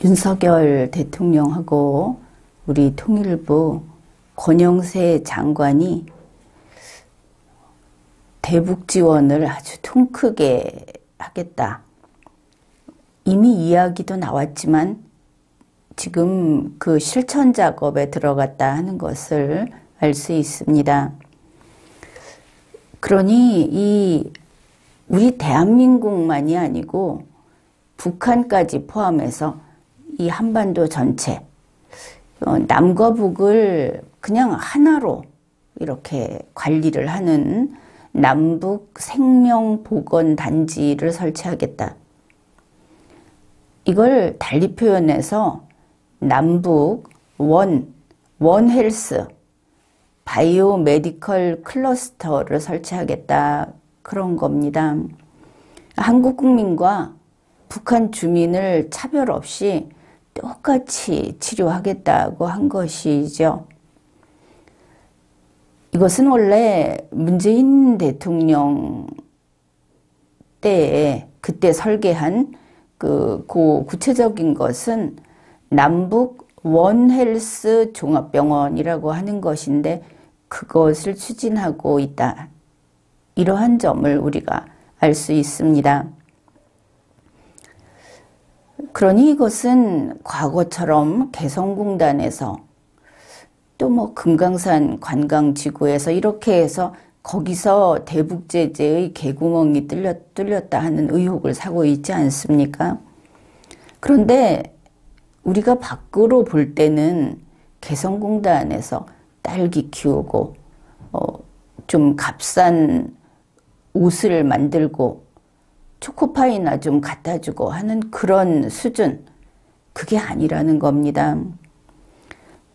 윤석열 대통령하고 우리 통일부 권영세 장관이 대북 지원을 아주 통크게 하겠다. 이미 이야기도 나왔지만 지금 그 실천 작업에 들어갔다 하는 것을 알 수 있습니다. 그러니 우리 대한민국만이 아니고 북한까지 포함해서 이 한반도 전체, 남과 북을 그냥 하나로 이렇게 관리를 하는 남북 생명보건단지를 설치하겠다. 이걸 달리 표현해서 남북 원헬스 바이오 메디컬 클러스터를 설치하겠다, 그런 겁니다. 한국 국민과 북한 주민을 차별 없이 똑같이 치료하겠다고 한 것이죠. 이것은 원래 문재인 대통령 때에 그때 설계한 그 구체적인 것은 남북 원헬스 종합병원이라고 하는 것인데 그것을 추진하고 있다. 이러한 점을 우리가 알 수 있습니다. 그러니 이것은 과거처럼 개성공단에서 또 뭐 금강산 관광지구에서 이렇게 해서 거기서 대북제재의 개구멍이 뚫렸다 하는 의혹을 사고 있지 않습니까? 그런데 우리가 밖으로 볼 때는 개성공단에서 딸기 키우고 좀 값싼 옷을 만들고 초코파이나 좀 갖다 주고 하는 그런 수준, 그게 아니라는 겁니다.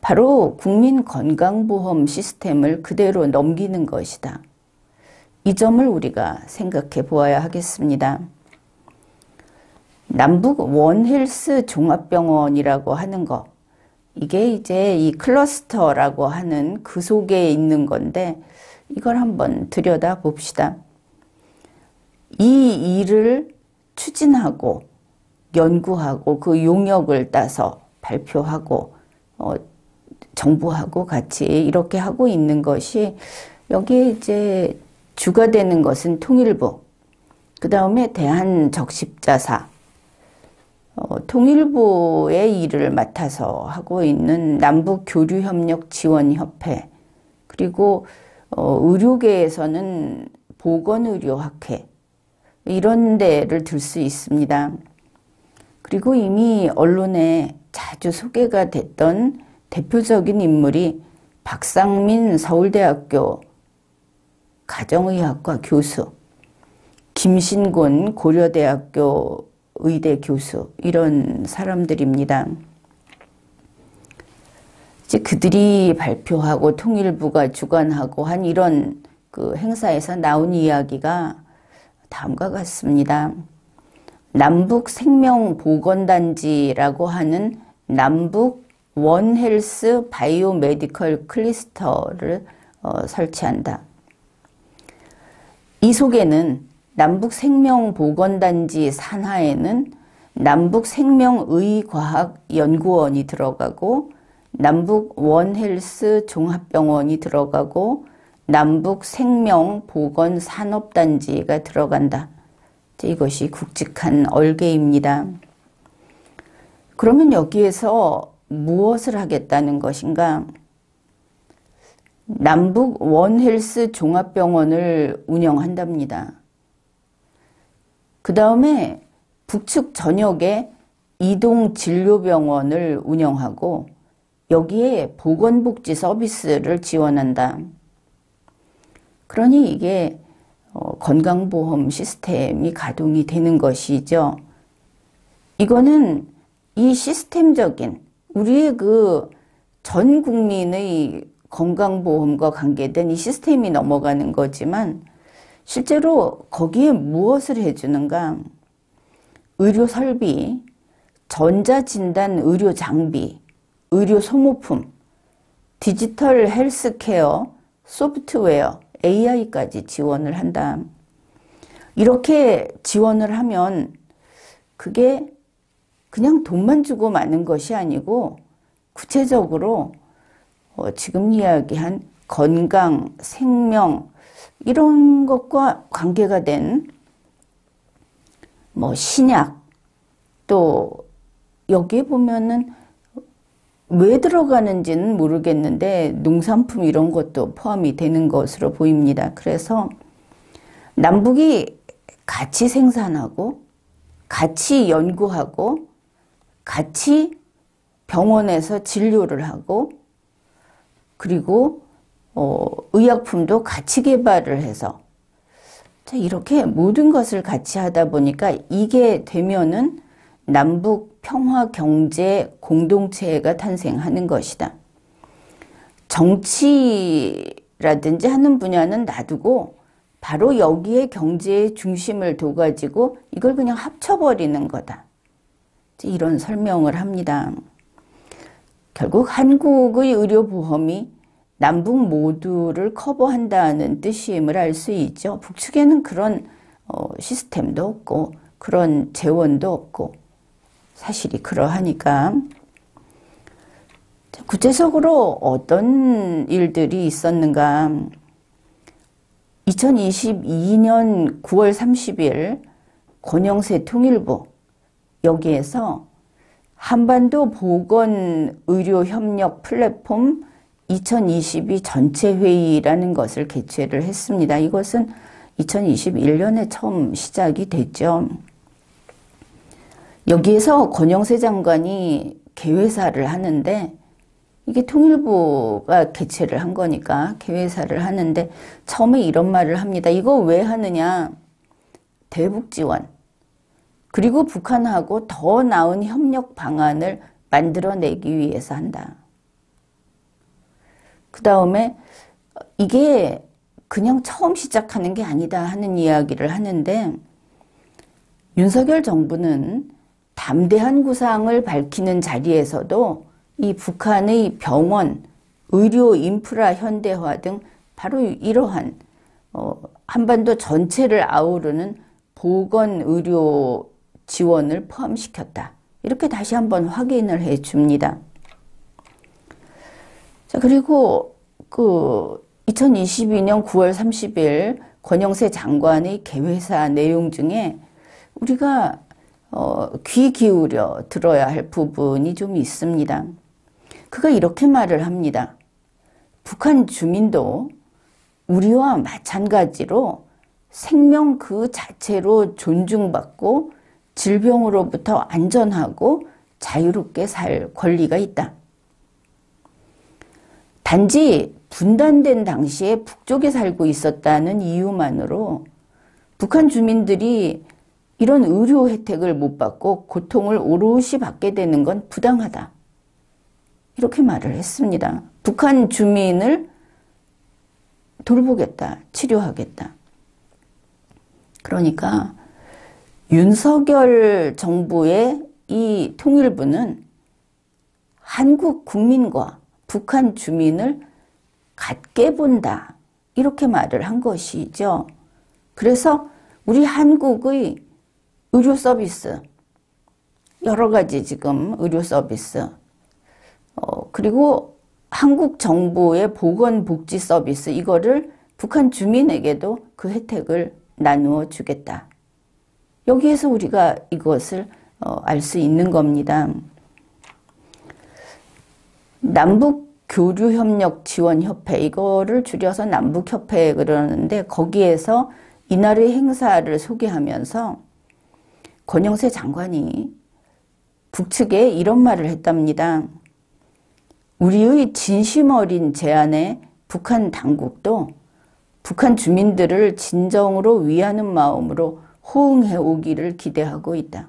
바로 국민건강보험 시스템을 그대로 넘기는 것이다. 이 점을 우리가 생각해 보아야 하겠습니다. 남북 원헬스 종합병원이라고 하는 거, 이게 이제 이 클러스터라고 하는 그 속에 있는 건데 이걸 한번 들여다 봅시다. 이 일을 추진하고 연구하고 그 용역을 따서 발표하고 정부하고 같이 이렇게 하고 있는 것이, 여기에 이제 주가 되는 것은 통일부, 그 다음에 대한적십자사, 통일부의 일을 맡아서 하고 있는 남북교류협력지원협회, 그리고 의료계에서는 보건의료학회, 이런 데를 들 수 있습니다. 그리고 이미 언론에 자주 소개가 됐던 대표적인 인물이 박상민 서울대학교 가정의학과 교수, 김신곤 고려대학교 의대 교수, 이런 사람들입니다. 이제 그들이 발표하고 통일부가 주관하고 한 이런 그 행사에서 나온 이야기가 다음과 같습니다. 남북 생명보건단지라고 하는 남북 원헬스 바이오 메디컬 클러스터를 설치한다. 이 속에는 남북 생명보건단지 산하에는 남북 생명의과학연구원이 들어가고 남북 원헬스 종합병원이 들어가고 남북 생명보건산업단지가 들어간다. 이것이 굵직한 얼개입니다. 그러면 여기에서 무엇을 하겠다는 것인가? 남북 원헬스 종합병원을 운영한답니다. 그 다음에 북측 전역에 이동진료병원을 운영하고 여기에 보건복지 서비스를 지원한다. 그러니 이게 건강보험 시스템이 가동이 되는 것이죠. 이거는 이 시스템적인 우리의 그 전 국민의 건강보험과 관계된 이 시스템이 넘어가는 거지만 실제로 거기에 무엇을 해주는가? 의료설비, 전자진단 의료장비, 의료소모품, 디지털 헬스케어, 소프트웨어, AI까지 지원을 한다. 이렇게 지원을 하면 그게 그냥 돈만 주고 마는 것이 아니고 구체적으로 지금 이야기한 건강, 생명 이런 것과 관계가 된 뭐 신약, 또 여기에 보면은 왜 들어가는지는 모르겠는데 농산품 이런 것도 포함이 되는 것으로 보입니다. 그래서 남북이 같이 생산하고 같이 연구하고 같이 병원에서 진료를 하고 그리고 의약품도 같이 개발을 해서 이렇게 모든 것을 같이 하다 보니까 이게 되면은 남북 평화 경제 공동체가 탄생하는 것이다. 정치라든지 하는 분야는 놔두고 바로 여기에 경제의 중심을 둬가지고 이걸 그냥 합쳐버리는 거다. 이런 설명을 합니다. 결국 한국의 의료보험이 남북 모두를 커버한다는 뜻임을 알 수 있죠. 북측에는 그런 시스템도 없고 그런 재원도 없고 사실이 그러하니까. 구체적으로 어떤 일들이 있었는가. 2022년 9월 30일 권영세 통일부 여기에서 한반도 보건의료협력 플랫폼 2022 전체회의라는 것을 개최를 했습니다. 이것은 2021년에 처음 시작이 됐죠. 여기에서 권영세 장관이 개회사를 하는데 이게 통일부가 개최를 한 거니까 개회사를 하는데 처음에 이런 말을 합니다. 이거 왜 하느냐. 대북 지원 그리고 북한하고 더 나은 협력 방안을 만들어내기 위해서 한다. 그 다음에 이게 그냥 처음 시작하는 게 아니다 하는 이야기를 하는데 윤석열 정부는 담대한 구상을 밝히는 자리에서도 이 북한의 병원, 의료 인프라 현대화 등 바로 이러한 한반도 전체를 아우르는 보건의료 지원을 포함시켰다. 이렇게 다시 한번 확인을 해 줍니다. 자, 그리고 2022년 9월 30일 권영세 장관의 개회사 내용 중에 우리가 귀 기울여 들어야 할 부분이 좀 있습니다. 그가 이렇게 말을 합니다. 북한 주민도 우리와 마찬가지로 생명 그 자체로 존중받고 질병으로부터 안전하고 자유롭게 살 권리가 있다. 단지 분단된 당시에 북쪽에 살고 있었다는 이유만으로 북한 주민들이 이런 의료 혜택을 못 받고 고통을 오롯이 받게 되는 건 부당하다. 이렇게 말을 했습니다. 북한 주민을 돌보겠다, 치료하겠다. 그러니까 윤석열 정부의 이 통일부는 한국 국민과 북한 주민을 같게 본다. 이렇게 말을 한 것이죠. 그래서 우리 한국의 의료 서비스, 여러 가지 지금 의료 서비스, 그리고 한국 정부의 보건복지 서비스, 이거를 북한 주민에게도 그 혜택을 나누어 주겠다. 여기에서 우리가 이것을 알 수 있는 겁니다. 남북교류협력지원협회, 이거를 줄여서 남북협회 그러는데 거기에서 이날의 행사를 소개하면서 권영세 장관이 북측에 이런 말을 했답니다. 우리의 진심 어린 제안에 북한 당국도 북한 주민들을 진정으로 위하는 마음으로 호응해 오기를 기대하고 있다.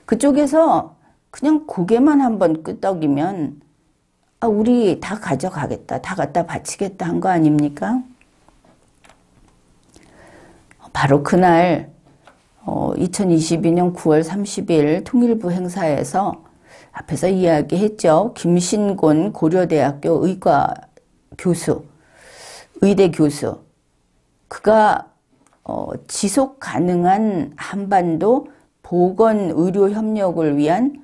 그쪽에서 그냥 고개만 한번 끄덕이면 우리 다 가져가겠다, 다 갖다 바치겠다 한 거 아닙니까? 바로 그날 2022년 9월 30일 통일부 행사에서 앞에서 이야기했죠. 김신곤 고려대학교 의과 교수, 의대 교수, 그가 지속 가능한 한반도 보건의료협력을 위한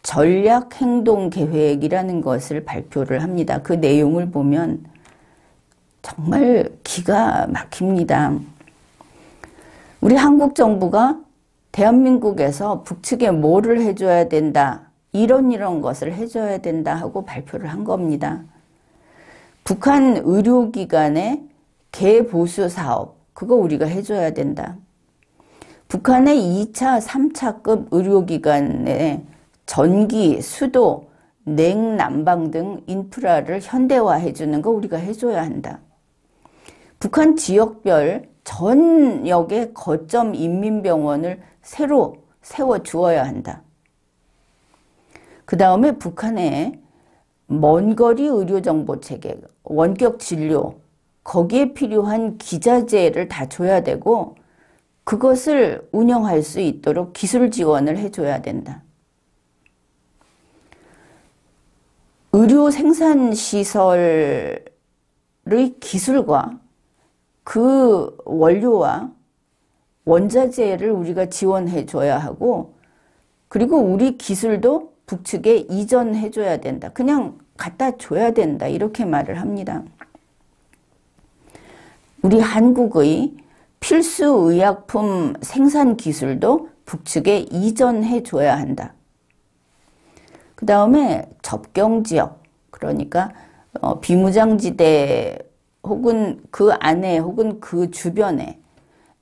전략행동계획이라는 것을 발표를 합니다. 그 내용을 보면 정말 기가 막힙니다. 우리 한국 정부가 대한민국에서 북측에 뭐를 해줘야 된다, 이런 것을 해줘야 된다 하고 발표를 한 겁니다. 북한 의료기관의 개보수 사업, 그거 우리가 해줘야 된다. 북한의 2차, 3차급 의료기관의 전기, 수도, 냉난방 등 인프라를 현대화해주는 거 우리가 해줘야 한다. 북한 지역별 전역의 거점 인민병원을 새로 세워주어야 한다. 그 다음에 북한의 먼거리 의료정보체계, 원격 진료, 거기에 필요한 기자재를 다 줘야 되고 그것을 운영할 수 있도록 기술 지원을 해줘야 된다. 의료 생산시설의 기술과 그 원료와 원자재를 우리가 지원해 줘야 하고, 그리고 우리 기술도 북측에 이전해 줘야 된다. 그냥 갖다 줘야 된다. 이렇게 말을 합니다. 우리 한국의 필수 의약품 생산 기술도 북측에 이전해 줘야 한다. 그 다음에 접경지역, 그러니까 비무장지대 혹은 그 안에 혹은 그 주변에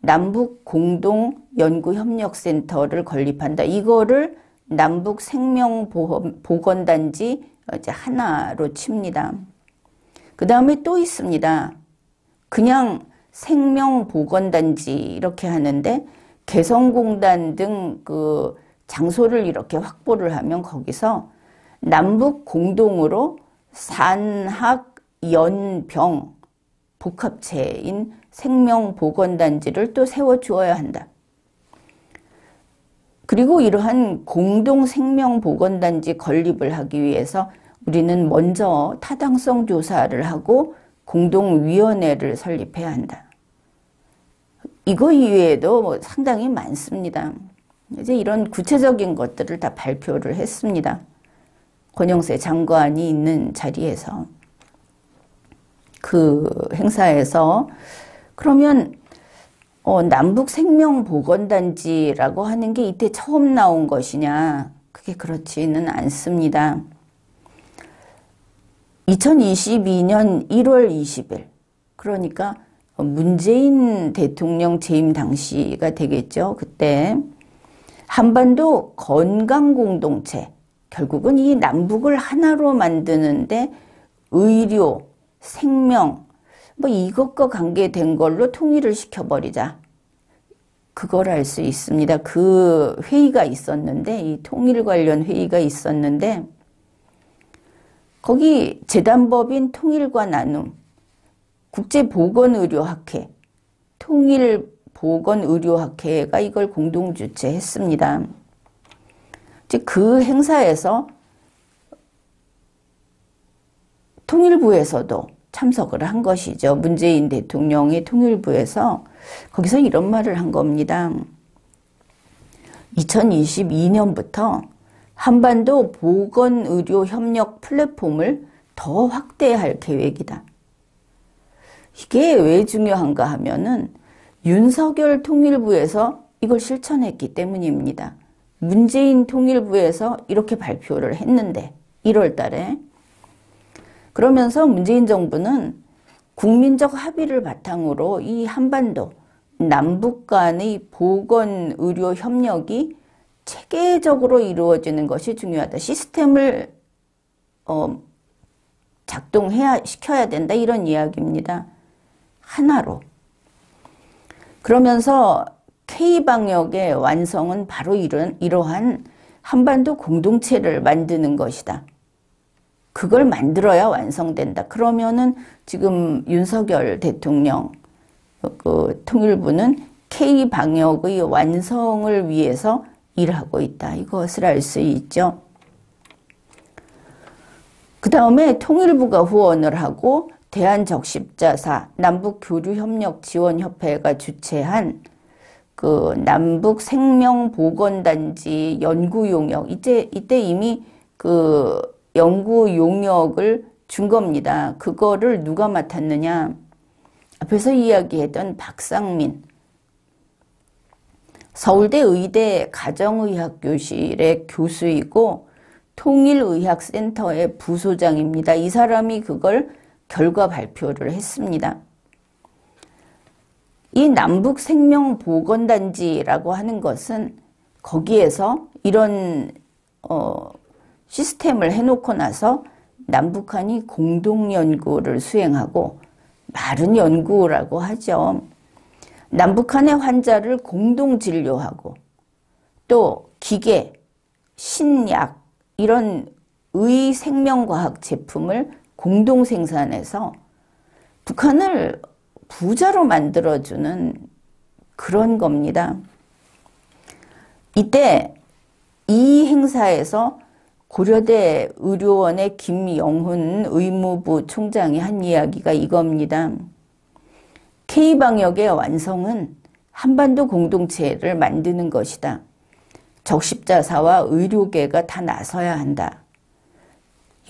남북 공동 연구협력센터를 건립한다. 이거를 남북 생명보건단지 이제 하나로 칩니다. 그 다음에 또 있습니다. 그냥 생명보건단지 이렇게 하는데 개성공단 등 그 장소를 이렇게 확보를 하면 거기서 남북 공동으로 산학, 연병, 복합체인 생명보건단지를 또 세워주어야 한다. 그리고 이러한 공동생명보건단지 건립을 하기 위해서 우리는 먼저 타당성 조사를 하고 공동위원회를 설립해야 한다. 이거 이외에도 상당히 많습니다. 이제 이런 구체적인 것들을 다 발표를 했습니다. 권영세 장관이 있는 자리에서, 그 행사에서. 그러면 남북 생명보건단지라고 하는 게 이때 처음 나온 것이냐? 그게 그렇지는 않습니다. 2022년 1월 20일, 그러니까 문재인 대통령 재임 당시가 되겠죠. 그때 한반도 건강공동체, 결국은 이 남북을 하나로 만드는데 의료, 생명, 뭐 이것과 관계된 걸로 통일을 시켜버리자. 그걸 알 수 있습니다. 그 회의가 있었는데, 이 통일 관련 회의가 있었는데, 거기 재단법인 통일과 나눔, 국제보건의료학회, 통일보건의료학회가 이걸 공동 주최했습니다. 즉 그 행사에서 통일부에서도 참석을 한 것이죠. 문재인 대통령이 통일부에서 거기서 이런 말을 한 겁니다. 2022년부터 한반도 보건의료 협력 플랫폼을 더 확대할 계획이다. 이게 왜 중요한가 하면은 윤석열 통일부에서 이걸 실천했기 때문입니다. 문재인 통일부에서 이렇게 발표를 했는데 1월 달에. 그러면서 문재인 정부는 국민적 합의를 바탕으로 이 한반도 남북 간의 보건의료 협력이 체계적으로 이루어지는 것이 중요하다. 시스템을 시켜야 된다. 이런 이야기입니다. 하나로. 그러면서 K방역의 완성은 바로 이러한 한반도 공동체를 만드는 것이다. 그걸 만들어야 완성된다. 그러면은 지금 윤석열 대통령 그 통일부는 K방역의 완성을 위해서 일하고 있다. 이것을 알 수 있죠. 그 다음에 통일부가 후원을 하고 대한적십자사 남북교류협력지원협회가 주최한 그 남북 생명보건단지 연구 용역, 이때 이미 그 연구 용역을 준 겁니다. 그거를 누가 맡았느냐? 앞에서 이야기했던 박상민, 서울대 의대 가정의학교실의 교수이고 통일의학센터의 부소장입니다. 이 사람이 그걸 결과 발표를 했습니다. 이 남북생명보건단지라고 하는 것은 거기에서 이런 시스템을 해놓고 나서 남북한이 공동연구를 수행하고, 말은 연구라고 하죠. 남북한의 환자를 공동진료하고 또 기계, 신약 이런 의생명과학 제품을 공동생산해서 북한을 부자로 만들어주는 그런 겁니다. 이때 이 행사에서 고려대 의료원의 김영훈 의무부 총장이 한 이야기가 이겁니다. K방역의 완성은 한반도 공동체를 만드는 것이다. 적십자사와 의료계가 다 나서야 한다.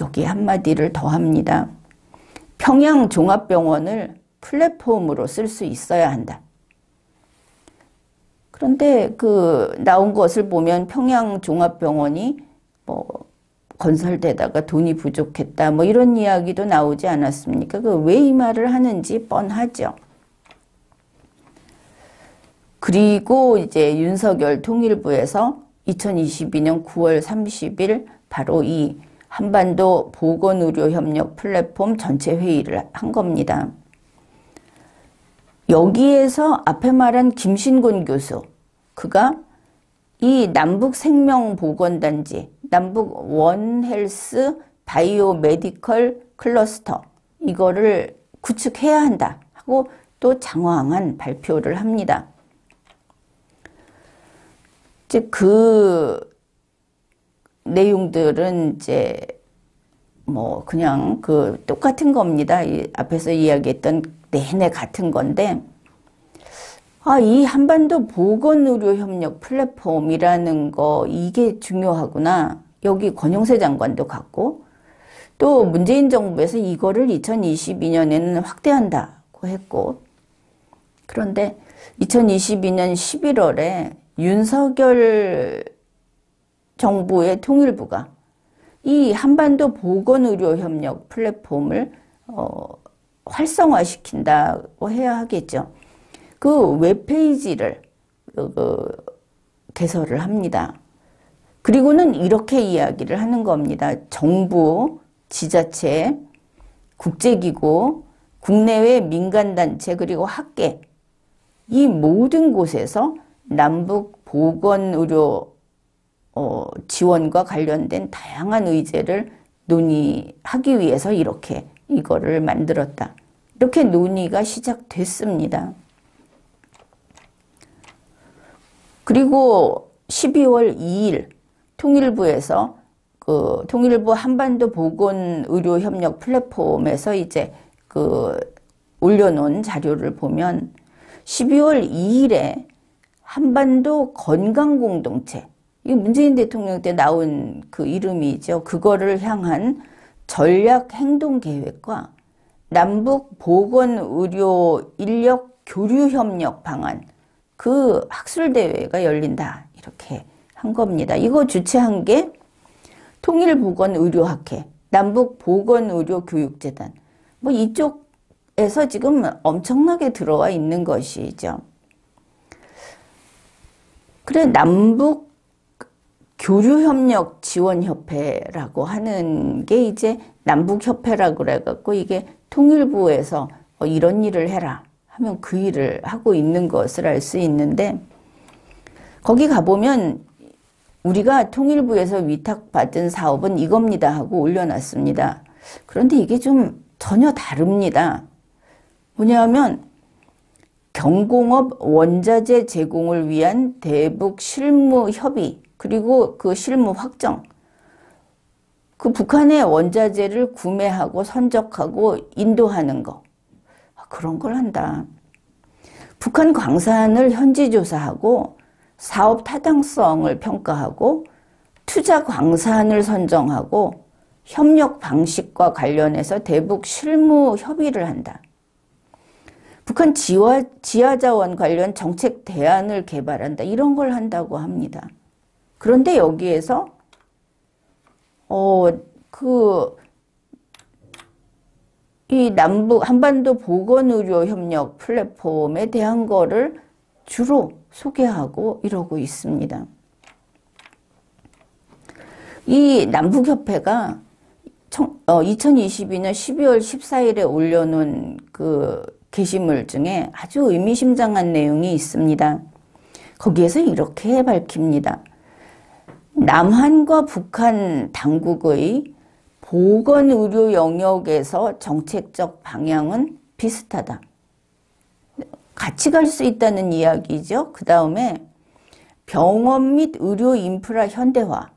여기에 한마디를 더 합니다. 평양종합병원을 플랫폼으로 쓸 수 있어야 한다. 그런데 그 나온 것을 보면 평양종합병원이 건설되다가 돈이 부족했다 이런 이야기도 나오지 않았습니까? 왜 이 말을 하는지 뻔하죠. 그리고 이제 윤석열 통일부에서 2022년 9월 30일 바로 이 한반도 보건의료협력 플랫폼 전체 회의를 한 겁니다. 여기에서 앞에 말한 김신곤 교수, 그가 이 남북생명보건단지, 남북 원헬스 바이오메디컬 클러스터 이거를 구축해야 한다 하고 또 장황한 발표를 합니다. 이제 그 내용들은 이제 그냥 그 똑같은 겁니다. 앞에서 이야기했던 내내 같은 건데, 이 한반도 보건의료협력 플랫폼이라는 거 이게 중요하구나. 여기 권영세 장관도 갔고, 또 문재인 정부에서 이거를 2022년에는 확대한다고 했고, 그런데 2022년 11월에 윤석열 정부의 통일부가 이 한반도 보건의료협력 플랫폼을 활성화시킨다고 해야 하겠죠. 그 웹페이지를 개설을 합니다. 그리고는 이렇게 이야기를 하는 겁니다. 정부, 지자체, 국제기구, 국내외 민간단체 그리고 학계 이 모든 곳에서 남북 보건의료 지원과 관련된 다양한 의제를 논의하기 위해서 이거를 만들었다. 이렇게 논의가 시작됐습니다. 그리고 12월 2일 통일부에서 통일부 한반도 보건의료협력 플랫폼에서 이제 올려놓은 자료를 보면 12월 2일에 한반도 건강공동체, 이 문재인 대통령 때 나온 그 이름이죠. 그거를 향한 전략행동계획과 남북 보건의료 인력 교류협력 방안, 그 학술대회가 열린다. 이렇게 한 겁니다. 이거 주최한 게 통일보건의료학회, 남북보건의료교육재단, 이쪽에서 지금 엄청나게 들어와 있는 것이죠. 그래, 남북 교류협력 지원협회라고 하는 게 이제 남북협회라고 그래갖고 이게 통일부에서 이런 일을 해라 하면 그 일을 하고 있는 것을 알 수 있는데, 거기 가보면 우리가 통일부에서 위탁받은 사업은 이겁니다 하고 올려놨습니다. 그런데 이게 좀 전혀 다릅니다. 뭐냐면 경공업 원자재 제공을 위한 대북 실무 협의, 그리고 그 실무 확정, 그 북한의 원자재를 구매하고 선적하고 인도하는 거, 그런 걸 한다. 북한 광산을 현지 조사하고 사업 타당성을 평가하고 투자 광산을 선정하고 협력 방식과 관련해서 대북 실무 협의를 한다. 북한 지하자원 관련 정책 대안을 개발한다. 이런 걸 한다고 합니다. 그런데 여기에서 이 남북 한반도 보건의료협력 플랫폼에 대한 거를 주로 소개하고 이러고 있습니다. 이 남북협회가 2022년 12월 14일에 올려놓은 그 게시물 중에 아주 의미심장한 내용이 있습니다. 거기에서 이렇게 밝힙니다. 남한과 북한 당국의 보건의료 영역에서 정책적 방향은 비슷하다. 같이 갈 수 있다는 이야기죠. 그 다음에 병원 및 의료 인프라 현대화,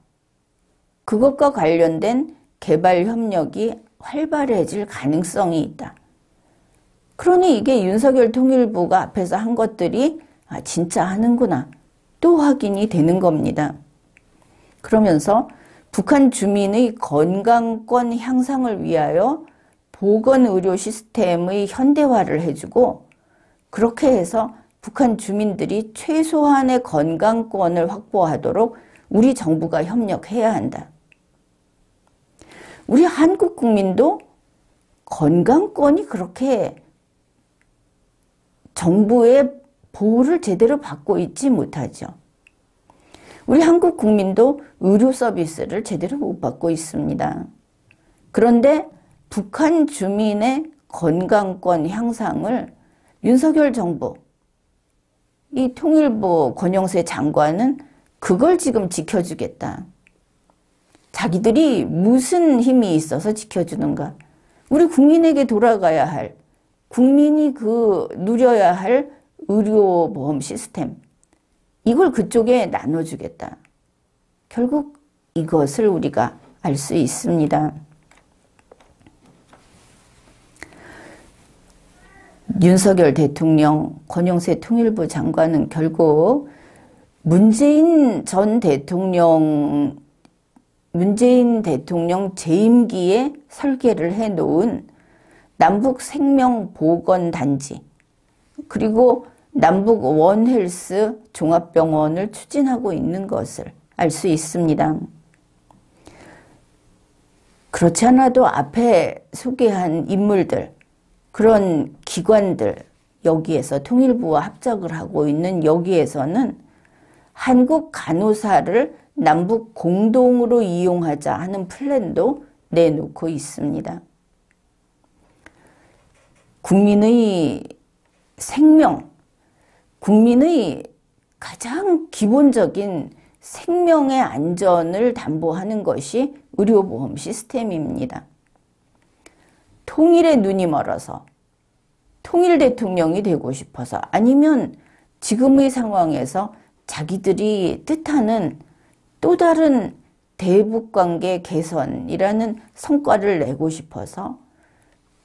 그것과 관련된 개발 협력이 활발해질 가능성이 있다. 그러니 이게 윤석열 통일부가 앞에서 한 것들이 진짜 하는구나 또 확인이 되는 겁니다. 그러면서 북한 주민의 건강권 향상을 위하여 보건의료 시스템의 현대화를 해주고 그렇게 해서 북한 주민들이 최소한의 건강권을 확보하도록 우리 정부가 협력해야 한다. 우리 한국 국민도 건강권이 그렇게 정부의 보호를 제대로 받고 있지 못하죠. 우리 한국 국민도 의료 서비스를 제대로 못 받고 있습니다. 그런데 북한 주민의 건강권 향상을 윤석열 정부, 이 통일부 권영세 장관은 그걸 지금 지켜주겠다. 자기들이 무슨 힘이 있어서 지켜주는가? 우리 국민에게 돌아가야 할, 국민이 누려야 할 의료보험 시스템, 이걸 그쪽에 나눠주겠다. 결국 이것을 우리가 알 수 있습니다. 윤석열 대통령, 권영세 통일부 장관은 결국 문재인 대통령 재임기에 설계를 해놓은 남북 생명보건단지, 그리고 남북 원헬스 종합병원을 추진하고 있는 것을 알 수 있습니다. 그렇지 않아도 앞에 소개한 인물들, 그런 기관들, 여기에서 통일부와 합작을 하고 있는 여기에서는 한국 간호사를 남북 공동으로 이용하자 하는 플랜도 내놓고 있습니다. 국민의 생명, 국민의 가장 기본적인 생명의 안전을 담보하는 것이 의료보험 시스템입니다. 통일의 눈이 멀어서, 통일 대통령이 되고 싶어서, 아니면 지금의 상황에서 자기들이 뜻하는 또 다른 대북관계 개선이라는 성과를 내고 싶어서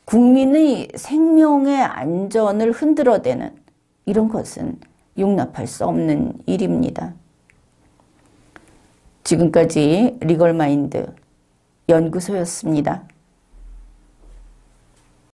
국민의 생명의 안전을 흔들어대는 이런 것은 용납할 수 없는 일입니다. 지금까지 리걸마인드 연구소였습니다.